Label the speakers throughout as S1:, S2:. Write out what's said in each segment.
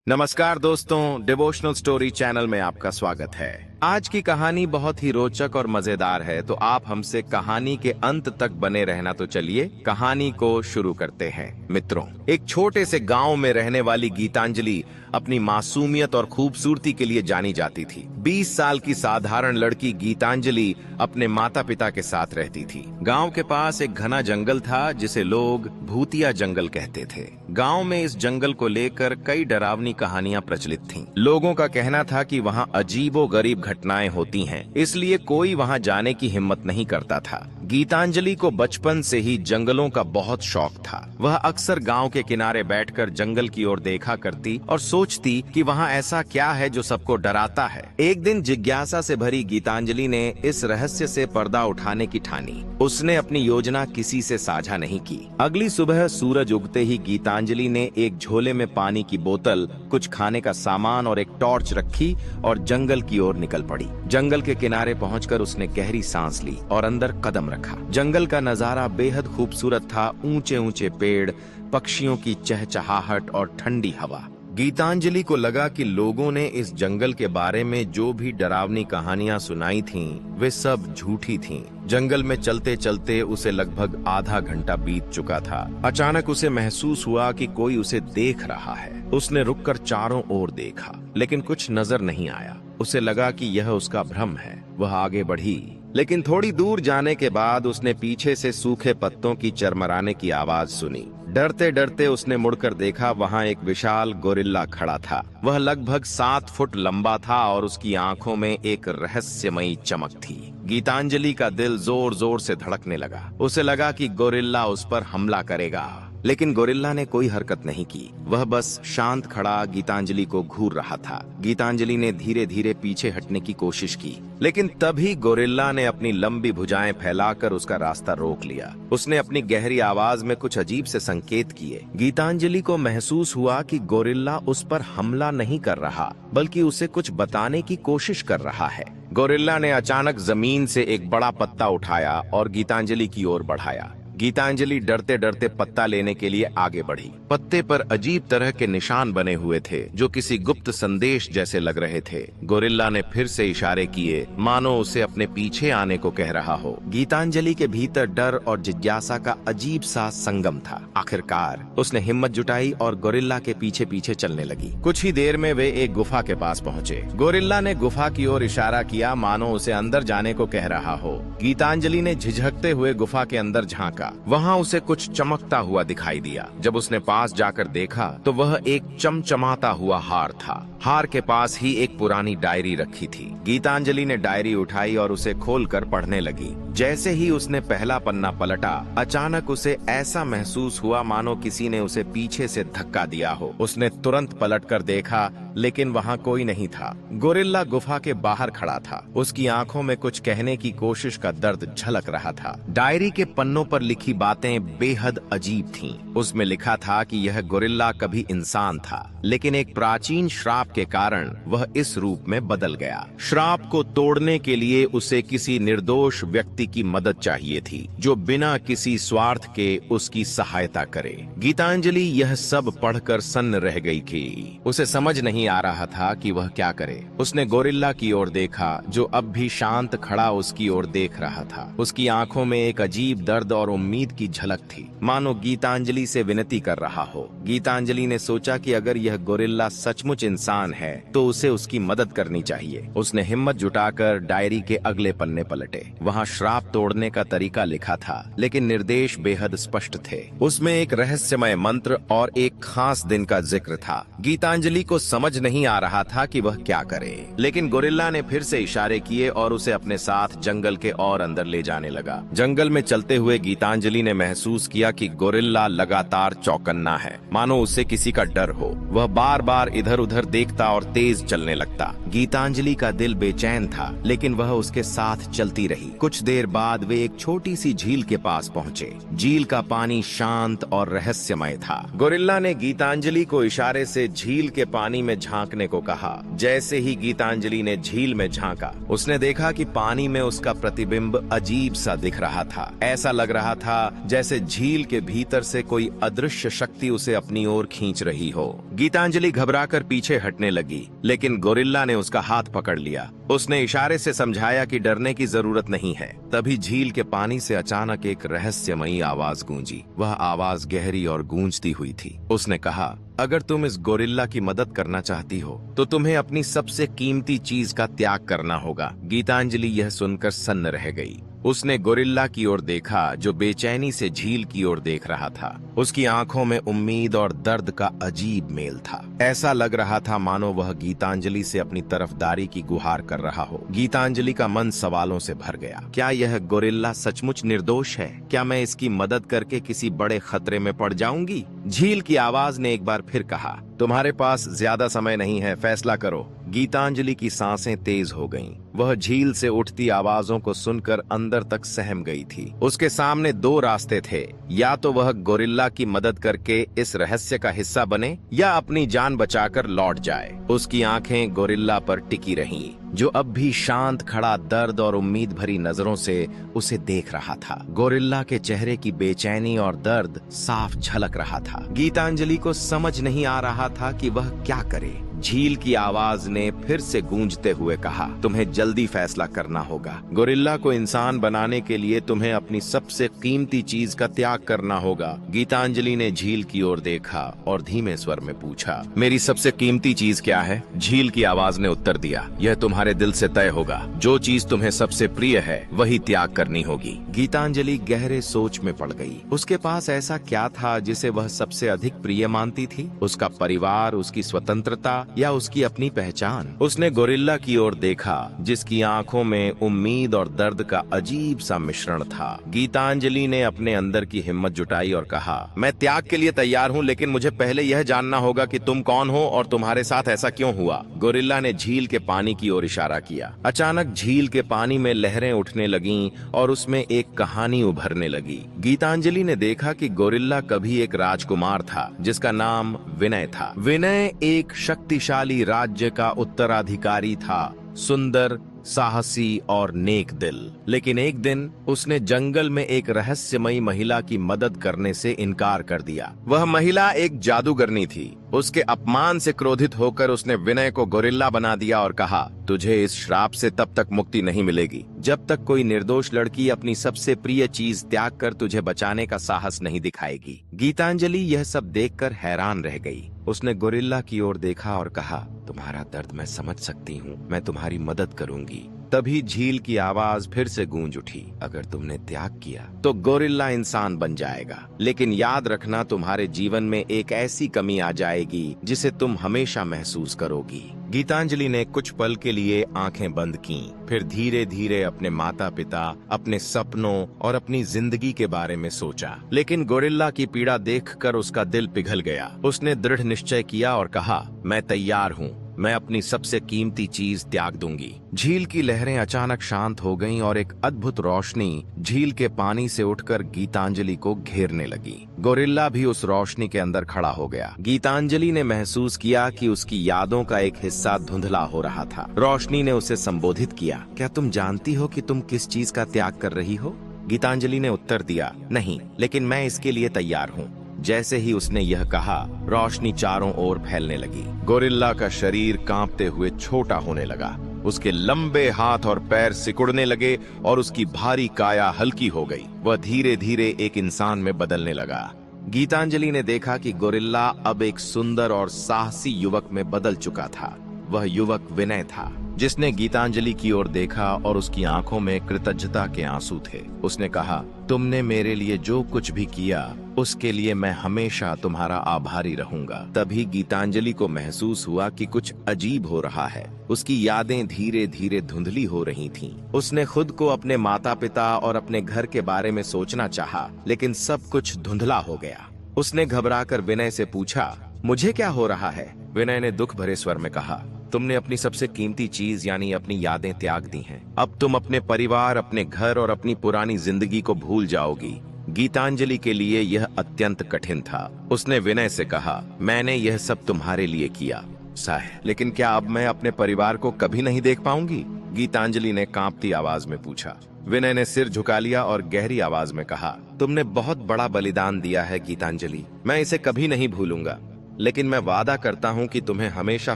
S1: नमस्कार दोस्तों, devotional story channel में आपका स्वागत है। आज की कहानी बहुत ही रोचक और मजेदार है, तो आप हमसे कहानी के अंत तक बने रहना। तो चलिए कहानी को शुरू करते हैं। मित्रों, एक छोटे से गांव में रहने वाली गीतांजलि अपनी मासूमियत और खूबसूरती के लिए जानी जाती थी। 20 साल की साधारण लड़की गीतांजलि अपने माता पिता के साथ रहती थी। गांव के पास एक घना जंगल था जिसे लोग भूतिया जंगल कहते थे। गांव में इस जंगल को लेकर कई डरावनी कहानियां प्रचलित थीं। लोगों का कहना था कि वहां अजीबोगरीब घटनाएं होती हैं, इसलिए कोई वहां जाने की हिम्मत नहीं करता था। गीतांजलि को बचपन से ही जंगलों का बहुत शौक था। वह अक्सर गांव के किनारे बैठकर जंगल की ओर देखा करती और सोचती कि वहां ऐसा क्या है जो सबको डराता है। एक दिन जिज्ञासा से भरी गीतांजलि ने इस रहस्य से पर्दा उठाने की ठानी। उसने अपनी योजना किसी से साझा नहीं की। अगली सुबह सूरज उगते ही गीतांजलि ने एक झोले में पानी की बोतल, कुछ खाने का सामान और एक टॉर्च रखी और जंगल की ओर निकल पड़ी। जंगल के किनारे पहुंचकर उसने गहरी सांस ली और अंदर कदम रखा। जंगल का नजारा बेहद खूबसूरत था। ऊंचे ऊंचे पेड़, पक्षियों की चहचहाहट और ठंडी हवा। गीतांजलि को लगा कि लोगों ने इस जंगल के बारे में जो भी डरावनी कहानियां सुनाई थीं, वे सब झूठी थीं। जंगल में चलते चलते उसे लगभग आधा घंटा बीत चुका था। अचानक उसे महसूस हुआ कि कोई उसे देख रहा है। उसने रुककर चारों ओर देखा, लेकिन कुछ नजर नहीं आया। उसे लगा कि यह उसका भ्रम है। वह आगे बढ़ी, लेकिन थोड़ी दूर जाने के बाद उसने पीछे से सूखे पत्तों की चरमराने की आवाज सुनी। डरते डरते उसने मुड़कर देखा, वहां एक विशाल गोरिल्ला खड़ा था। वह लगभग 7 फुट लंबा था और उसकी आंखों में एक रहस्यमयी चमक थी। गीतांजलि का दिल जोर जोर से धड़कने लगा। उसे लगा कि गोरिल्ला उस पर हमला करेगा, लेकिन गोरिल्ला ने कोई हरकत नहीं की। वह बस शांत खड़ा गीतांजलि को घूर रहा था। गीतांजलि ने धीरे धीरे पीछे हटने की कोशिश की, लेकिन तभी गोरिल्ला ने अपनी लंबी भुजाएं फैलाकर उसका रास्ता रोक लिया। उसने अपनी गहरी आवाज में कुछ अजीब से संकेत किए। गीतांजलि को महसूस हुआ कि गोरिल्ला उस पर हमला नहीं कर रहा, बल्कि उसे कुछ बताने की कोशिश कर रहा है। गोरिल्ला ने अचानक जमीन से एक बड़ा पत्ता उठाया और गीतांजलि की ओर बढ़ाया। गीतांजलि डरते डरते पत्ता लेने के लिए आगे बढ़ी। पत्ते पर अजीब तरह के निशान बने हुए थे, जो किसी गुप्त संदेश जैसे लग रहे थे। गोरिल्ला ने फिर से इशारे किए, मानो उसे अपने पीछे आने को कह रहा हो। गीतांजलि के भीतर डर और जिज्ञासा का अजीब सा संगम था। आखिरकार उसने हिम्मत जुटाई और गोरिल्ला के पीछे पीछे चलने लगी। कुछ ही देर में वे एक गुफा के पास पहुंचे। गोरिल्ला ने गुफा की ओर इशारा किया, मानो उसे अंदर जाने को कह रहा हो। गीतांजलि ने झिझकते हुए गुफा के अंदर झांका। वहां उसे कुछ चमकता हुआ दिखाई दिया। जब उसने पास जाकर देखा तो वह एक चमचमाता हुआ हार था। हार के पास ही एक पुरानी डायरी रखी थी। गीतांजलि ने डायरी उठाई और उसे खोलकर पढ़ने लगी। जैसे ही उसने पहला पन्ना पलटा, अचानक उसे ऐसा महसूस हुआ मानो किसी ने उसे पीछे से धक्का दिया हो। उसने तुरंत पलटकर देखा, लेकिन वहां कोई नहीं था। गोरिल्ला गुफा के बाहर खड़ा था। उसकी आंखों में कुछ कहने की कोशिश का दर्द झलक रहा था। डायरी के पन्नों पर लिखी बातें बेहद अजीब थीं। उसमें लिखा था कि यह गोरिल्ला कभी इंसान था, लेकिन एक प्राचीन श्राप के कारण वह इस रूप में बदल गया। श्राप को तोड़ने के लिए उसे किसी निर्दोष व्यक्ति की मदद चाहिए थी, जो बिना किसी स्वार्थ के उसकी सहायता करे। गीतांजलि यह सब पढ़कर सन्न रह गई थी। उसे समझ नहीं आ रहा था कि वह क्या करे। उसने गोरिल्ला की ओर देखा, जो अब भी शांत खड़ा उसकी ओर देख रहा था। उसकी आंखों में एक अजीब दर्द और उम्मीद की झलक थी, मानो गीतांजलि से विनती कर रहा हो। गीतांजलि ने सोचा कि अगर यह गोरिल्ला सचमुच इंसान है तो उसे उसकी मदद करनी चाहिए। उसने हिम्मत जुटाकर डायरी के अगले पन्ने पलटे। वहां श्राप तोड़ने का तरीका लिखा था, लेकिन निर्देश बेहद स्पष्ट थे। उसमें एक रहस्यमय मंत्र और एक खास दिन का जिक्र था। गीतांजलि को समझ नहीं आ रहा था कि वह क्या करे, लेकिन गोरिल्ला ने फिर से इशारे किए और उसे अपने साथ जंगल के और अंदर ले जाने लगा। जंगल में चलते हुए गीतांजलि ने महसूस किया कि गोरिल्ला लगातार चौकन्ना है, मानो उसे किसी का डर हो। वह बार बार इधर उधर देख दिखता और तेज चलने लगता। गीतांजलि का दिल बेचैन था, लेकिन वह उसके साथ चलती रही। कुछ देर बाद वे एक छोटी सी झील के पास पहुँचे। झील का पानी शांत और रहस्यमय था। गोरिल्ला ने गीतांजलि को इशारे से झील के पानी में झांकने को कहा। जैसे ही गीतांजलि ने झील में झांका, उसने देखा कि पानी में उसका प्रतिबिंब अजीब सा दिख रहा था। ऐसा लग रहा था जैसे झील के भीतर से कोई अदृश्य शक्ति उसे अपनी ओर खींच रही हो। गीतांजलि घबराकर पीछे हटने लगी, लेकिन गोरिल्ला ने उसका हाथ पकड़ लिया। उसने इशारे से समझाया कि डरने की जरूरत नहीं है। तभी झील के पानी से अचानक एक रहस्यमयी आवाज गूंजी। वह आवाज गहरी और गूंजती हुई थी। उसने कहा, अगर तुम इस गोरिल्ला की मदद करना चाहती हो तो तुम्हें अपनी सबसे कीमती चीज का त्याग करना होगा। गीतांजलि यह सुनकर सन्न रह गई। उसने गोरिल्ला की ओर देखा, जो बेचैनी से झील की ओर देख रहा था। उसकी आंखों में उम्मीद और दर्द का अजीब मेल था। ऐसा लग रहा था मानो वह गीतांजलि से अपनी तरफदारी की गुहार कर रहा हो। गीतांजलि का मन सवालों से भर गया। क्या यह गोरिल्ला सचमुच निर्दोष है? क्या मैं इसकी मदद करके किसी बड़े खतरे में पड़ जाऊंगी? झील की आवाज ने एक बार फिर कहा, तुम्हारे पास ज्यादा समय नहीं है, फैसला करो। गीतांजलि की सांसें तेज हो गईं। वह झील से उठती आवाजों को सुनकर अंदर तक सहम गई थी। उसके सामने दो रास्ते थे, या तो वह गोरिल्ला की मदद करके इस रहस्य का हिस्सा बने या अपनी जान बचाकर लौट जाए। उसकी आंखें गोरिल्ला पर टिकी रहीं, जो अब भी शांत खड़ा दर्द और उम्मीद भरी नजरों से उसे देख रहा था। गोरिल्ला के चेहरे की बेचैनी और दर्द साफ झलक रहा था। गीतांजलि को समझ नहीं आ रहा था कि वह क्या करे। झील की आवाज ने फिर से गूंजते हुए कहा, तुम्हें जल्दी फैसला करना होगा। गोरिल्ला को इंसान बनाने के लिए तुम्हें अपनी सबसे कीमती चीज का त्याग करना होगा। गीतांजलि ने झील की ओर देखा और धीमे स्वर में पूछा, मेरी सबसे कीमती चीज क्या है? झील की आवाज ने उत्तर दिया, यह तुम्हारे दिल से तय होगा। जो चीज तुम्हें सबसे प्रिय है वही त्याग करनी होगी। गीतांजलि गहरे सोच में पड़ गई। उसके पास ऐसा क्या था जिसे वह सबसे अधिक प्रिय मानती थी? उसका परिवार, उसकी स्वतंत्रता या उसकी अपनी पहचान? उसने गोरिल्ला की ओर देखा, जिसकी आंखों में उम्मीद और दर्द का अजीब सा मिश्रण था। गीतांजलि ने अपने अंदर की हिम्मत जुटाई और कहा, मैं त्याग के लिए तैयार हूँ, लेकिन मुझे पहले यह जानना होगा कि तुम कौन हो और तुम्हारे साथ ऐसा क्यों हुआ। गोरिल्ला ने झील के पानी की ओर इशारा किया। अचानक झील के पानी में लहरें उठने लगीं और उसमें एक कहानी उभरने लगी। गीतांजलि ने देखा कि गोरिल्ला कभी एक राजकुमार था, जिसका नाम विनय था। विनय एक शक्तिशाली राज्य का उत्तराधिकारी था, सुंदर, साहसी और नेक दिल। लेकिन एक दिन उसने जंगल में एक रहस्यमयी महिला की मदद करने से इनकार कर दिया। वह महिला एक जादूगरनी थी। उसके अपमान से क्रोधित होकर उसने विनय को गोरिल्ला बना दिया और कहा, तुझे इस श्राप से तब तक मुक्ति नहीं मिलेगी जब तक कोई निर्दोष लड़की अपनी सबसे प्रिय चीज त्याग कर तुझे बचाने का साहस नहीं दिखाएगी। गीतांजलि यह सब देखकर हैरान रह गई। उसने गोरिल्ला की ओर देखा और कहा, तुम्हारा दर्द मैं समझ सकती हूँ, मैं तुम्हारी मदद करूंगी। तभी झील की आवाज फिर से गूंज उठी, अगर तुमने त्याग किया तो गोरिल्ला इंसान बन जाएगा, लेकिन याद रखना तुम्हारे जीवन में एक ऐसी कमी आ जाएगी जिसे तुम हमेशा महसूस करोगी। गीतांजलि ने कुछ पल के लिए आंखें बंद कीं, फिर धीरे धीरे अपने माता पिता, अपने सपनों और अपनी जिंदगी के बारे में सोचा। लेकिन गोरिल्ला की पीड़ा देखकर उसका दिल पिघल गया। उसने दृढ़ निश्चय किया और कहा, मैं तैयार हूँ, मैं अपनी सबसे कीमती चीज त्याग दूंगी। झील की लहरें अचानक शांत हो गईं और एक अद्भुत रोशनी झील के पानी से उठकर गीतांजलि को घेरने लगी। गोरिल्ला भी उस रोशनी के अंदर खड़ा हो गया। गीतांजलि ने महसूस किया कि उसकी यादों का एक हिस्सा धुंधला हो रहा था। रोशनी ने उसे संबोधित किया, क्या तुम जानती हो कि तुम किस चीज का त्याग कर रही हो? गीतांजलि ने उत्तर दिया, नहीं, लेकिन मैं इसके लिए तैयार हूँ। जैसे ही उसने यह कहा, रोशनी चारों ओर फैलने लगी। गोरिल्ला का शरीर कांपते हुए छोटा होने लगा। उसके लंबे हाथ और पैर सिकुड़ने लगे और उसकी भारी काया हल्की हो गई। वह धीरे धीरे एक इंसान में बदलने लगा। गीतांजलि ने देखा कि गोरिल्ला अब एक सुंदर और साहसी युवक में बदल चुका था। वह युवक विनय था, जिसने गीतांजलि की ओर देखा और उसकी आंखों में कृतज्ञता के आंसू थे। उसने कहा, तुमने मेरे लिए जो कुछ भी किया उसके लिए मैं हमेशा तुम्हारा आभारी रहूंगा। तभी गीतांजलि को महसूस हुआ कि कुछ अजीब हो रहा है। उसकी यादें धीरे धीरे धुंधली हो रही थीं। उसने खुद को, अपने माता पिता और अपने घर के बारे में सोचना चाहा, लेकिन सब कुछ धुंधला हो गया। उसने घबराकर विनय से पूछा, मुझे क्या हो रहा है? विनय ने दुख भरे स्वर में कहा, तुमने अपनी सबसे कीमती चीज यानी अपनी यादें त्याग दी हैं। अब तुम अपने परिवार, अपने घर और अपनी पुरानी जिंदगी को भूल जाओगी। गीतांजलि के लिए यह अत्यंत कठिन था। उसने विनय से कहा, मैंने यह सब तुम्हारे लिए किया साहब, लेकिन क्या अब मैं अपने परिवार को कभी नहीं देख पाऊंगी? गीतांजलि ने कांपती आवाज में पूछा। विनय ने सिर झुका लिया और गहरी आवाज में कहा, तुमने बहुत बड़ा बलिदान दिया है गीतांजलि, मैं इसे कभी नहीं भूलूंगा, लेकिन मैं वादा करता हूँ कि तुम्हें हमेशा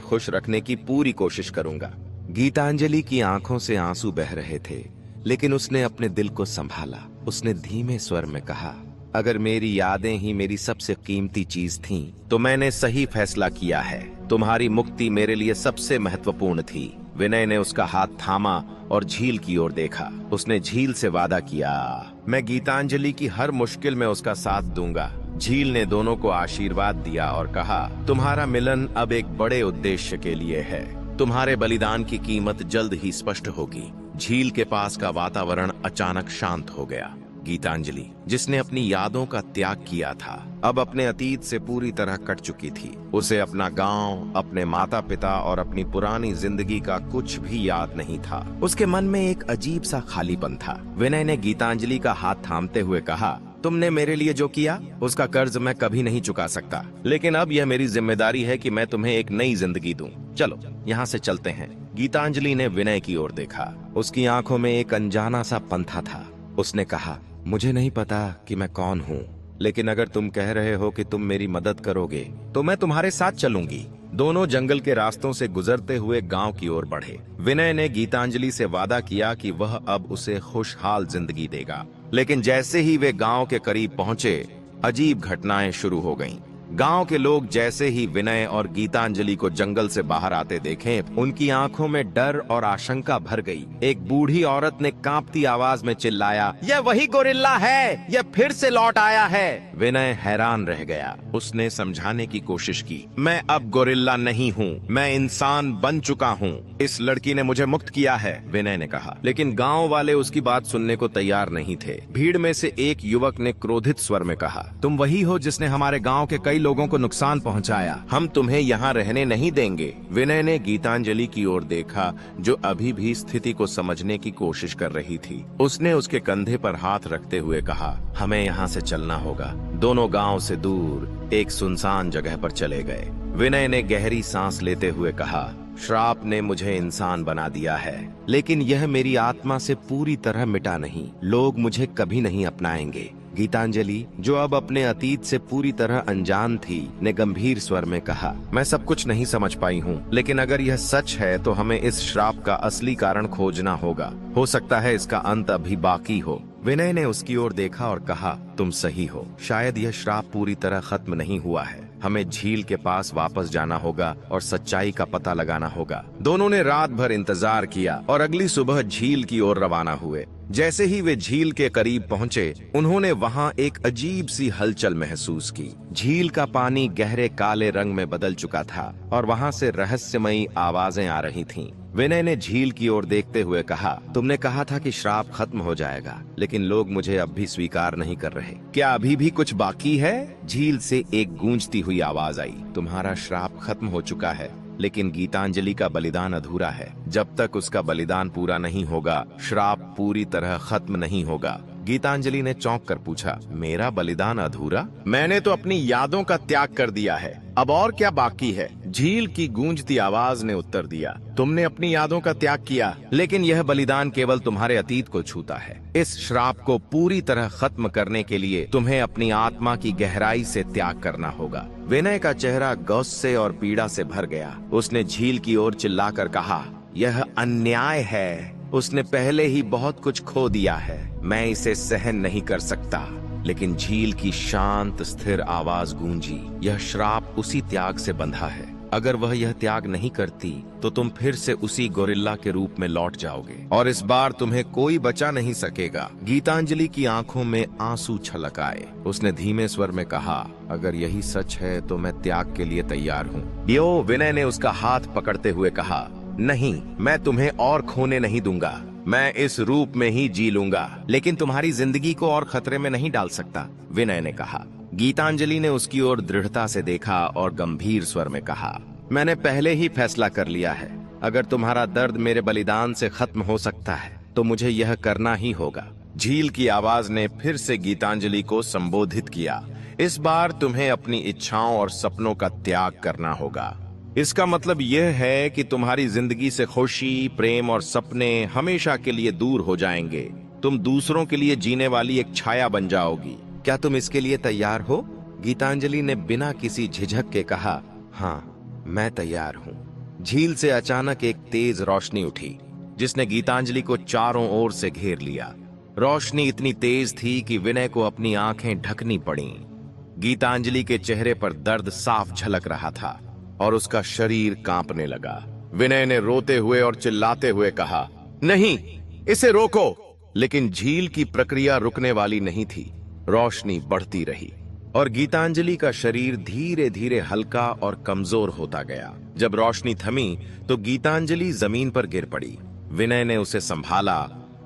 S1: खुश रखने की पूरी कोशिश करूंगा। गीतांजलि की आंखों से आंसू बह रहे थे, लेकिन उसने अपने दिल को संभाला। उसने धीमे स्वर में कहा, अगर मेरी यादें ही मेरी सबसे कीमती चीज थीं, तो मैंने सही फैसला किया है। तुम्हारी मुक्ति मेरे लिए सबसे महत्वपूर्ण थी। विनय ने उसका हाथ थामा और झील की ओर देखा। उसने झील से वादा किया, मैं गीतांजलि की हर मुश्किल में उसका साथ दूंगा। झील ने दोनों को आशीर्वाद दिया और कहा, तुम्हारा मिलन अब एक बड़े उद्देश्य के लिए है। तुम्हारे बलिदान की कीमत जल्द ही स्पष्ट होगी। झील के पास का वातावरण अचानक शांत हो गया। गीतांजलि, जिसने अपनी यादों का त्याग किया था, अब अपने अतीत से पूरी तरह कट चुकी थी। उसे अपना गांव, अपने माता पिता और अपनी पुरानी जिंदगी का कुछ भी याद नहीं था। उसके मन में एक अजीब सा खालीपन था। विनय ने गीतांजलि का हाथ थामते हुए कहा, तुमने मेरे लिए जो किया उसका कर्ज मैं कभी नहीं चुका सकता, लेकिन अब यह मेरी जिम्मेदारी है कि मैं तुम्हें एक नई जिंदगी दूं। चलो यहाँ से चलते हैं। गीतांजलि ने विनय की ओर देखा। उसकी आंखों में एक अनजाना सा पंथा था। उसने कहा, मुझे नहीं पता कि मैं कौन हूँ, लेकिन अगर तुम कह रहे हो कि तुम मेरी मदद करोगे तो मैं तुम्हारे साथ चलूंगी। दोनों जंगल के रास्तों से गुजरते हुए गांव की ओर बढ़े। विनय ने गीतांजलि से वादा किया कि वह अब उसे खुशहाल जिंदगी देगा, लेकिन जैसे ही वे गांव के करीब पहुंचे, अजीब घटनाएं शुरू हो गईं। गांव के लोग जैसे ही विनय और गीतांजलि को जंगल से बाहर आते देखे, उनकी आंखों में डर और आशंका भर गई। एक बूढ़ी औरत ने कांपती आवाज में चिल्लाया, यह वही गोरिल्ला है, यह फिर से लौट आया है। विनय हैरान रह गया। उसने समझाने की कोशिश की, मैं अब गोरिल्ला नहीं हूँ, मैं इंसान बन चुका हूँ। इस लड़की ने मुझे मुक्त किया है, विनय ने कहा। लेकिन गाँव वाले उसकी बात सुनने को तैयार नहीं थे। भीड़ में से एक युवक ने क्रोधित स्वर में कहा, तुम वही हो जिसने हमारे गाँव के कई लोगों को नुकसान पहुंचाया। हम तुम्हें यहाँ रहने नहीं देंगे। विनय ने गीतांजलि की ओर देखा, जो अभी भी स्थिति को समझने की कोशिश कर रही थी। उसने उसके कंधे पर हाथ रखते हुए कहा, हमें यहाँ से चलना होगा। दोनों गांव से दूर एक सुनसान जगह पर चले गए। विनय ने गहरी सांस लेते हुए कहा, श्राप ने मुझे इंसान बना दिया है, लेकिन यह मेरी आत्मा से पूरी तरह मिटा नहीं। लोग मुझे कभी नहीं अपनाएंगे। गीतांजलि, जो अब अपने अतीत से पूरी तरह अनजान थी, ने गंभीर स्वर में कहा, मैं सब कुछ नहीं समझ पाई हूँ, लेकिन अगर यह सच है तो हमें इस श्राप का असली कारण खोजना होगा। हो सकता है इसका अंत अभी बाकी हो। विनय ने उसकी ओर देखा और कहा, तुम सही हो, शायद यह श्राप पूरी तरह खत्म नहीं हुआ है। हमें झील के पास वापस जाना होगा और सच्चाई का पता लगाना होगा। दोनों ने रात भर इंतजार किया और अगली सुबह झील की ओर रवाना हुए। जैसे ही वे झील के करीब पहुंचे, उन्होंने वहां एक अजीब सी हलचल महसूस की। झील का पानी गहरे काले रंग में बदल चुका था और वहां से रहस्यमयी आवाजें आ रही थीं। विनय ने झील की ओर देखते हुए कहा, तुमने कहा था कि श्राप खत्म हो जाएगा, लेकिन लोग मुझे अब भी स्वीकार नहीं कर रहे। क्या अभी भी कुछ बाकी है? झील से एक गूंजती हुई आवाज आई, तुम्हारा श्राप खत्म हो चुका है, लेकिन गीतांजलि का बलिदान अधूरा है। जब तक उसका बलिदान पूरा नहीं होगा, श्राप पूरी तरह खत्म नहीं होगा। गीतांजलि ने चौंक कर पूछा, मेरा बलिदान अधूरा? मैंने तो अपनी यादों का त्याग कर दिया है, अब और क्या बाकी है? झील की गूंजती आवाज ने उत्तर दिया, तुमने अपनी यादों का त्याग किया, लेकिन यह बलिदान केवल तुम्हारे अतीत को छूता है। इस श्राप को पूरी तरह खत्म करने के लिए तुम्हें अपनी आत्मा की गहराई से त्याग करना होगा। विनय का चेहरा गुस्से और पीड़ा से भर गया। उसने झील की ओर चिल्लाकर कहा, यह अन्याय है। उसने पहले ही बहुत कुछ खो दिया है, मैं इसे सहन नहीं कर सकता। लेकिन झील की शांत स्थिर आवाज गूंजी, यह श्राप उसी त्याग से बंधा है। अगर वह यह त्याग नहीं करती तो तुम फिर से उसी गोरिल्ला के रूप में लौट जाओगे और इस बार तुम्हें कोई बचा नहीं सकेगा। गीतांजलि की आंखों में आंसू छलक आए। उसने धीमे स्वर में कहा, अगर यही सच है तो मैं त्याग के लिए तैयार हूँ। यो, विनय ने उसका हाथ पकड़ते हुए कहा, नहीं, मैं तुम्हें और खोने नहीं दूंगा। मैं इस रूप में ही जी लूंगा, लेकिन तुम्हारी जिंदगी को और खतरे में नहीं डाल सकता, विनय ने कहा। गीतांजलि ने उसकी ओर दृढ़ता से देखा और गंभीर स्वर में कहा, मैंने पहले ही फैसला कर लिया है। अगर तुम्हारा दर्द मेरे बलिदान से खत्म हो सकता है तो मुझे यह करना ही होगा। झील की आवाज ने फिर से गीतांजलि को संबोधित किया, इस बार तुम्हें अपनी इच्छाओं और सपनों का त्याग करना होगा। इसका मतलब यह है कि तुम्हारी जिंदगी से खुशी, प्रेम और सपने हमेशा के लिए दूर हो जाएंगे। तुम दूसरों के लिए जीने वाली एक छाया बन जाओगी। क्या तुम इसके लिए तैयार हो? गीतांजलि ने बिना किसी झिझक के कहा, हाँ, मैं तैयार हूँ। झील से अचानक एक तेज रोशनी उठी जिसने गीतांजलि को चारों ओर से घेर लिया। रोशनी इतनी तेज थी कि विनय को अपनी आंखें ढकनी पड़ी। गीतांजलि के चेहरे पर दर्द साफ झलक रहा था और उसका शरीर कांपने लगा। विनय ने रोते हुए और चिल्लाते हुए कहा, नहीं, इसे रोको। लेकिन झील की प्रक्रिया रुकने वाली नहीं थी। रोशनी बढ़ती रही और गीतांजलि का शरीर धीरे धीरे हल्का और कमजोर होता गया। जब रोशनी थमी तो गीतांजलि जमीन पर गिर पड़ी। विनय ने उसे संभाला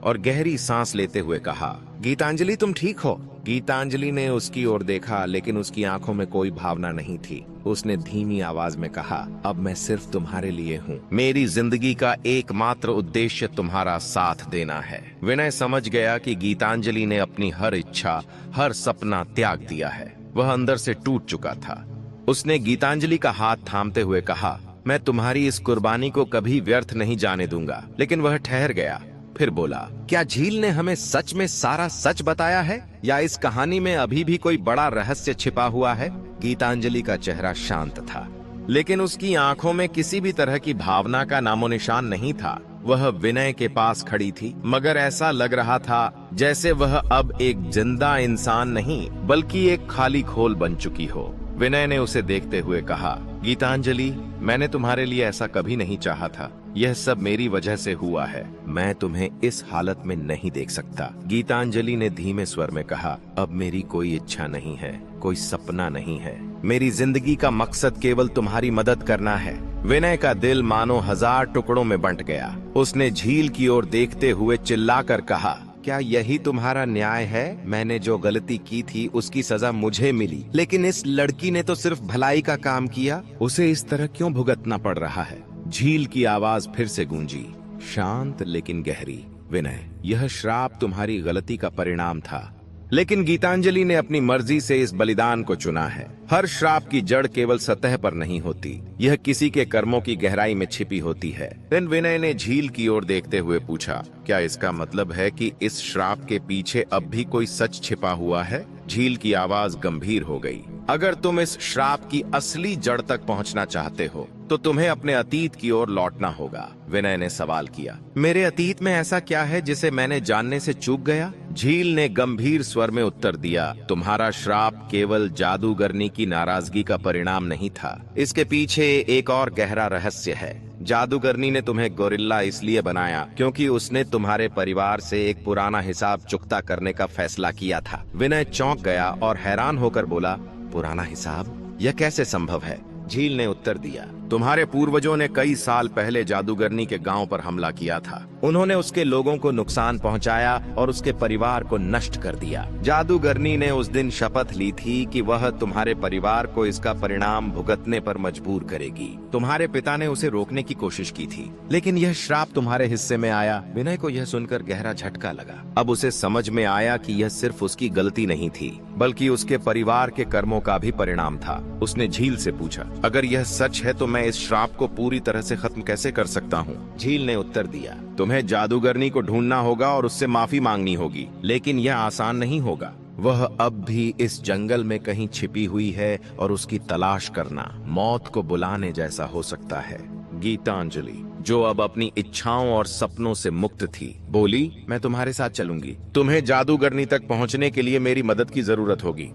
S1: और गहरी सांस लेते हुए कहा, गीतांजलि, तुम ठीक हो? गीतांजलि ने उसकी ओर देखा लेकिन उसकी आंखों में कोई भावना नहीं थी। उसने धीमी आवाज में कहा, अब मैं सिर्फ तुम्हारे लिए हूँ। मेरी जिंदगी का एकमात्र उद्देश्य तुम्हारा साथ देना है। विनय समझ गया कि गीतांजलि ने अपनी हर इच्छा, हर सपना त्याग दिया है। वह अंदर से टूट चुका था। उसने गीतांजलि का हाथ थामते हुए कहा, मैं तुम्हारी इस कुर्बानी को कभी व्यर्थ नहीं जाने दूंगा। लेकिन वह ठहर गया, फिर बोला, क्या झील ने हमें सच में सारा सच बताया है या इस कहानी में अभी भी कोई बड़ा रहस्य छिपा हुआ है? गीतांजलि का चेहरा शांत था लेकिन उसकी आंखों में किसी भी तरह की भावना का नामो निशान नहीं था। वह विनय के पास खड़ी थी मगर ऐसा लग रहा था जैसे वह अब एक जिंदा इंसान नहीं बल्कि एक खाली खोल बन चुकी हो। विनय ने उसे देखते हुए कहा, गीतांजलि, मैंने तुम्हारे लिए ऐसा कभी नहीं चाहा था। यह सब मेरी वजह से हुआ है। मैं तुम्हें इस हालत में नहीं देख सकता। गीतांजलि ने धीमे स्वर में कहा, अब मेरी कोई इच्छा नहीं है, कोई सपना नहीं है। मेरी जिंदगी का मकसद केवल तुम्हारी मदद करना है। विनय का दिल मानो 1000 टुकड़ों में बंट गया। उसने झील की ओर देखते हुए चिल्लाकर कहा, क्या यही तुम्हारा न्याय है? मैंने जो गलती की थी उसकी सजा मुझे मिली, लेकिन इस लड़की ने तो सिर्फ भलाई का काम किया। उसे इस तरह क्यों भुगतना पड़ रहा है? झील की आवाज फिर से गूंजी, शांत लेकिन गहरी, विनय, यह श्राप तुम्हारी गलती का परिणाम था, लेकिन गीतांजलि ने अपनी मर्जी से इस बलिदान को चुना है। हर श्राप की जड़ केवल सतह पर नहीं होती, यह किसी के कर्मों की गहराई में छिपी होती है। फिर विनय ने झील की ओर देखते हुए पूछा, क्या इसका मतलब है कि इस श्राप के पीछे अब भी कोई सच छिपा हुआ है? झील की आवाज गंभीर हो गई, अगर तुम इस श्राप की असली जड़ तक पहुंचना चाहते हो तो तुम्हें अपने अतीत की ओर लौटना होगा। विनय ने सवाल किया, मेरे अतीत में ऐसा क्या है जिसे मैंने जानने से चूक गया? झील ने गंभीर स्वर में उत्तर दिया, तुम्हारा श्राप केवल जादूगरनी की नाराजगी का परिणाम नहीं था। इसके पीछे एक और गहरा रहस्य है। जादूगरनी ने तुम्हें गोरिल्ला इसलिए बनाया क्योंकि उसने तुम्हारे परिवार से एक पुराना हिसाब चुकता करने का फैसला किया था। विनय चौंक गया और हैरान होकर बोला, पुराना हिसाब? यह कैसे संभव है? झील ने उत्तर दिया, तुम्हारे पूर्वजों ने कई साल पहले जादूगरनी के गांव पर हमला किया था। उन्होंने उसके लोगों को नुकसान पहुंचाया और उसके परिवार को नष्ट कर दिया। जादूगरनी ने उस दिन शपथ ली थी कि वह तुम्हारे परिवार को इसका परिणाम भुगतने पर मजबूर करेगी। तुम्हारे पिता ने उसे रोकने की कोशिश की थी, लेकिन यह श्राप तुम्हारे हिस्से में आया। विनय को यह सुनकर गहरा झटका लगा। अब उसे समझ में आया कि यह सिर्फ उसकी गलती नहीं थी बल्कि उसके परिवार के कर्मों का भी परिणाम था। उसने झील से पूछा, अगर यह सच है तो मैं इस श्राप को पूरी तरह से खत्म कैसे कर सकता हूँ? झील ने उत्तर दिया, तुम्हें जादूगरनी को ढूंढना होगा और उससे माफी मांगनी होगी, लेकिन यह आसान नहीं होगा। वह अब भी इस जंगल में कहीं छिपी हुई है और उसकी तलाश करना मौत को बुलाने जैसा हो सकता है। गीतांजलि, जो अब अपनी इच्छाओं और सपनों से मुक्त थी, बोली, मैं तुम्हारे साथ चलूंगी। तुम्हें जादूगरनी तक पहुंचने के लिए मेरी मदद की जरूरत होगी।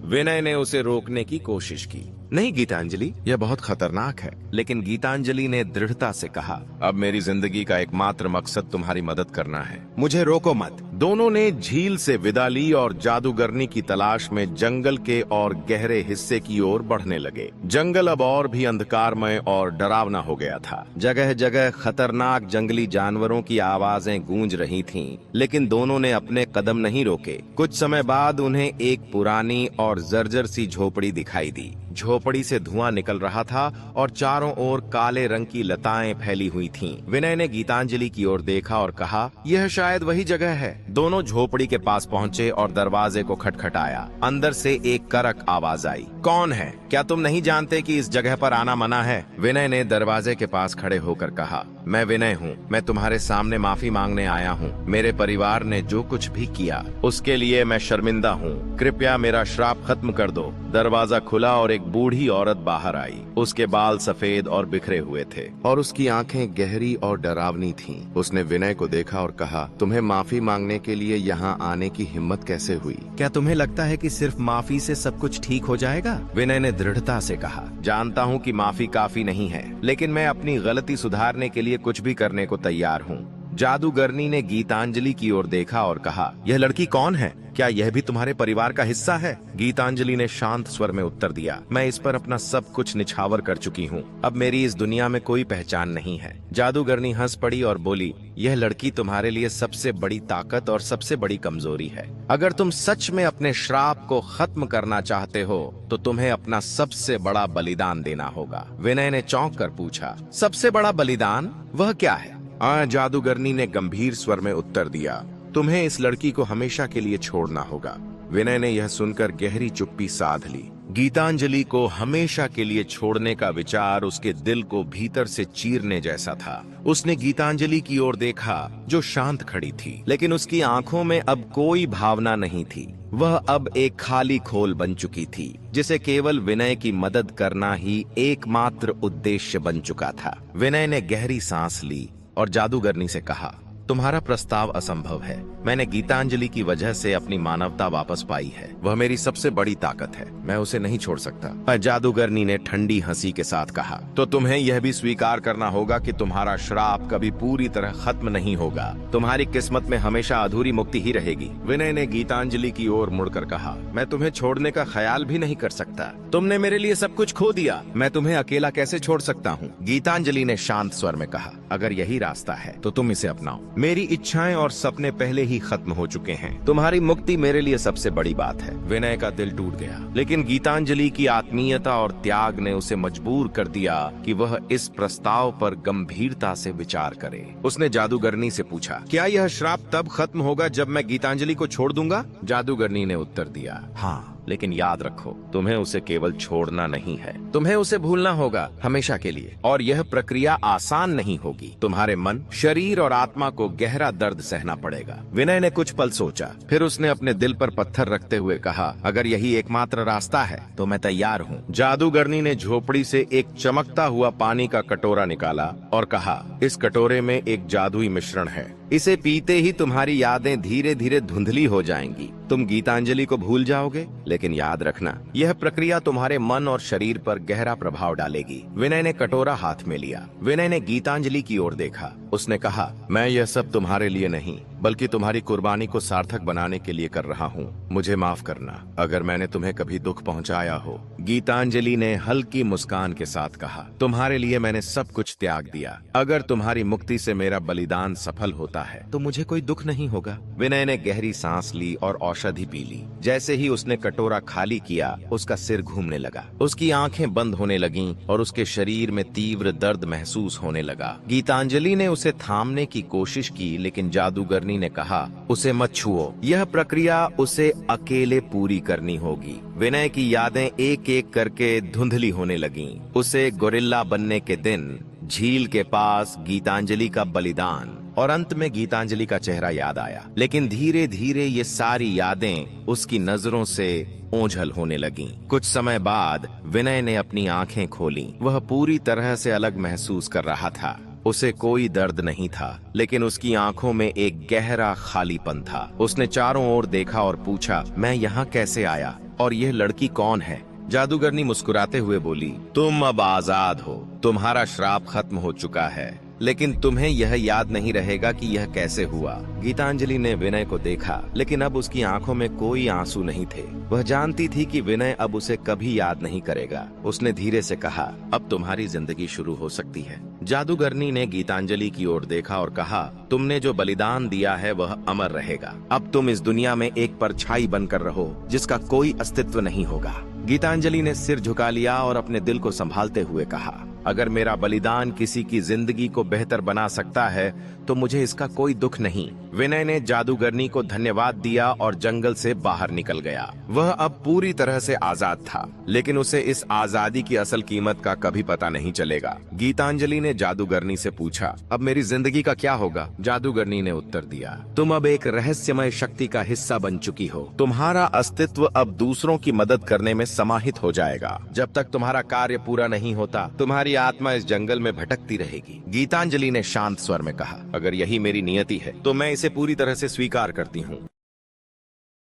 S1: विनय ने उसे रोकने की कोशिश की, नहीं गीतांजलि, यह बहुत खतरनाक है। लेकिन गीतांजलि ने दृढ़ता से कहा, अब मेरी जिंदगी का एकमात्र मकसद तुम्हारी मदद करना है, मुझे रोको मत। दोनों ने झील से विदा ली और जादूगरनी की तलाश में जंगल के और गहरे हिस्से की ओर बढ़ने लगे। जंगल अब और भी अंधकारमय और डरावना हो गया था। जगह जगह खतरनाक जंगली जानवरों की आवाजें गूंज रही थीं, लेकिन दोनों ने अपने कदम नहीं रोके। कुछ समय बाद उन्हें एक पुरानी और जर्जर सी झोपड़ी दिखाई दी। झोपड़ी से धुआं निकल रहा था और चारों ओर काले रंग की लताएं फैली हुई थीं। विनय ने गीतांजलि की ओर देखा और कहा, यह शायद वही जगह है। दोनों झोपड़ी के पास पहुंचे और दरवाजे को खटखटाया। अंदर से एक करक आवाज आई, कौन है? क्या तुम नहीं जानते कि इस जगह पर आना मना है? विनय ने दरवाजे के पास खड़े होकर कहा, मैं विनय हूँ। मैं तुम्हारे सामने माफी मांगने आया हूँ। मेरे परिवार ने जो कुछ भी किया उसके लिए मैं शर्मिंदा हूँ। कृपया मेरा श्राप खत्म कर दो। दरवाजा खुला और एक बूढ़ी औरत बाहर आई। उसके बाल सफेद और बिखरे हुए थे और उसकी आंखें गहरी और डरावनी थीं। उसने विनय को देखा और कहा, तुम्हें माफी मांगने के लिए यहाँ आने की हिम्मत कैसे हुई? क्या तुम्हें लगता है कि सिर्फ माफी से सब कुछ ठीक हो जाएगा? विनय ने दृढ़ता से कहा, जानता हूँ कि माफी काफी नहीं है, लेकिन मैं अपनी गलती सुधारने के लिए कुछ भी करने को तैयार हूँ। जादूगरनी ने गीतांजलि की ओर देखा और कहा, यह लड़की कौन है? क्या यह भी तुम्हारे परिवार का हिस्सा है? गीतांजलि ने शांत स्वर में उत्तर दिया, मैं इस पर अपना सब कुछ निछावर कर चुकी हूँ। अब मेरी इस दुनिया में कोई पहचान नहीं है। जादूगरनी हंस पड़ी और बोली, यह लड़की तुम्हारे लिए सबसे बड़ी ताकत और सबसे बड़ी कमजोरी है। अगर तुम सच में अपने श्राप को खत्म करना चाहते हो तो तुम्हें अपना सबसे बड़ा बलिदान देना होगा। विनय ने चौंक कर पूछा, सबसे बड़ा बलिदान? वह क्या है? जादूगरनी ने गंभीर स्वर में उत्तर दिया, तुम्हें इस लड़की को हमेशा के लिए छोड़ना होगा। विनय ने यह सुनकर गहरी चुप्पी साध ली। गीतांजलि को हमेशा के लिए छोड़ने का विचार उसके दिल को भीतर से चीरने जैसा था। उसने गीतांजलि की ओर देखा जो शांत खड़ी थी, लेकिन उसकी आंखों में अब कोई भावना नहीं थी। वह अब एक खाली खोल बन चुकी थी, जिसे केवल विनय की मदद करना ही एकमात्र उद्देश्य बन चुका था। विनय ने गहरी सांस ली और जादूगरनी से कहा, तुम्हारा प्रस्ताव असंभव है। मैंने गीतांजलि की वजह से अपनी मानवता वापस पाई है। वह मेरी सबसे बड़ी ताकत है। मैं उसे नहीं छोड़ सकता। जादूगरनी ने ठंडी हंसी के साथ कहा, तो तुम्हें यह भी स्वीकार करना होगा कि तुम्हारा श्राप कभी पूरी तरह खत्म नहीं होगा। तुम्हारी किस्मत में हमेशा अधूरी मुक्ति ही रहेगी। विनय ने गीतांजलि की ओर मुड़कर कहा, मैं तुम्हें छोड़ने का ख्याल भी नहीं कर सकता। तुमने मेरे लिए सब कुछ खो दिया। मैं तुम्हें अकेला कैसे छोड़ सकता हूँ? गीतांजलि ने शांत स्वर में कहा, अगर यही रास्ता है तो तुम इसे अपनाओ। मेरी इच्छाएं और सपने पहले ही खत्म हो चुके हैं। तुम्हारी मुक्ति मेरे लिए सबसे बड़ी बात है। विनय का दिल टूट गया, लेकिन गीतांजलि की आत्मीयता और त्याग ने उसे मजबूर कर दिया कि वह इस प्रस्ताव पर गंभीरता से विचार करे। उसने जादूगरनी से पूछा, क्या यह श्राप तब खत्म होगा जब मैं गीतांजलि को छोड़ दूंगा? जादूगरनी ने उत्तर दिया, हाँ, लेकिन याद रखो, तुम्हें उसे केवल छोड़ना नहीं है, तुम्हें उसे भूलना होगा हमेशा के लिए। और यह प्रक्रिया आसान नहीं होगी। तुम्हारे मन, शरीर और आत्मा को गहरा दर्द सहना पड़ेगा। विनय ने कुछ पल सोचा, फिर उसने अपने दिल पर पत्थर रखते हुए कहा, अगर यही एकमात्र रास्ता है तो मैं तैयार हूँ। जादूगरनी ने झोपड़ी से एक चमकता हुआ पानी का कटोरा निकाला और कहा, इस कटोरे में एक जादुई मिश्रण है। इसे पीते ही तुम्हारी यादें धीरे धीरे धुंधली हो जाएंगी। तुम गीतांजलि को भूल जाओगे, लेकिन याद रखना, यह प्रक्रिया तुम्हारे मन और शरीर पर गहरा प्रभाव डालेगी। विनय ने कटोरा हाथ में लिया। विनय ने गीतांजलि की ओर देखा। उसने कहा, मैं यह सब तुम्हारे लिए नहीं, बल्कि तुम्हारी कुर्बानी को सार्थक बनाने के लिए कर रहा हूँ। मुझे माफ करना अगर मैंने तुम्हें कभी दुख पहुँचाया हो। गीतांजलि ने हल्की मुस्कान के साथ कहा, तुम्हारे लिए मैंने सब कुछ त्याग दिया। अगर तुम्हारी मुक्ति से मेरा बलिदान सफल होता है तो मुझे कोई दुख नहीं होगा। विनय ने गहरी सांस ली और औषधि पी ली। जैसे ही उसने कटोरा खाली किया, उसका सिर घूमने लगा, उसकी आंखें बंद होने लगीं और उसके शरीर में तीव्र दर्द महसूस होने लगा। गीतांजलि ने उसे थामने की कोशिश की, लेकिन जादूगरनी ने कहा, उसे मत छुओ, यह प्रक्रिया उसे अकेले पूरी करनी होगी। विनय की यादें एक एक करके धुंधली होने लगीं। उसे गोरिल्ला बनने के दिन, झील के पास गीतांजलि का बलिदान और अंत में गीतांजलि का चेहरा याद आया। लेकिन धीरे धीरे ये सारी यादें उसकी नजरों से ओझल होने लगीं। कुछ समय बाद विनय ने अपनी आंखें खोलीं। वह पूरी तरह से अलग महसूस कर रहा था। उसे कोई दर्द नहीं था, लेकिन उसकी आंखों में एक गहरा खालीपन था। उसने चारों ओर देखा और पूछा, मैं यहाँ कैसे आया और यह लड़की कौन है? जादूगरनी मुस्कुराते हुए बोली, तुम अब आजाद हो, तुम्हारा श्राप खत्म हो चुका है, लेकिन तुम्हें यह याद नहीं रहेगा कि यह कैसे हुआ। गीतांजलि ने विनय को देखा, लेकिन अब उसकी आंखों में कोई आंसू नहीं थे। वह जानती थी कि विनय अब उसे कभी याद नहीं करेगा। उसने धीरे से कहा, अब तुम्हारी जिंदगी शुरू हो सकती है। जादूगरनी ने गीतांजलि की ओर देखा और कहा, तुमने जो बलिदान दिया है वह अमर रहेगा। अब तुम इस दुनिया में एक परछाई बनकर रहो जिसका कोई अस्तित्व नहीं होगा। गीतांजलि ने सिर झुका लिया और अपने दिल को संभालते हुए कहा, अगर मेरा बलिदान किसी की जिंदगी को बेहतर बना सकता है तो मुझे इसका कोई दुख नहीं। विनय ने जादूगरनी को धन्यवाद दिया और जंगल से बाहर निकल गया। वह अब पूरी तरह से आजाद था, लेकिन उसे इस आजादी की असल कीमत का कभी पता नहीं चलेगा। गीतांजलि ने जादूगरनी से पूछा, अब मेरी जिंदगी का क्या होगा? जादूगरनी ने उत्तर दिया, तुम अब एक रहस्यमय शक्ति का हिस्सा बन चुकी हो। तुम्हारा अस्तित्व अब दूसरों की मदद करने में समाहित हो जाएगा। जब तक तुम्हारा कार्य पूरा नहीं होता, तुम्हारी आत्मा इस जंगल में भटकती रहेगी। गीतांजलि ने शांत स्वर में कहा, अगर यही मेरी नियति है तो मैं इसे पूरी तरह से स्वीकार करती हूँ।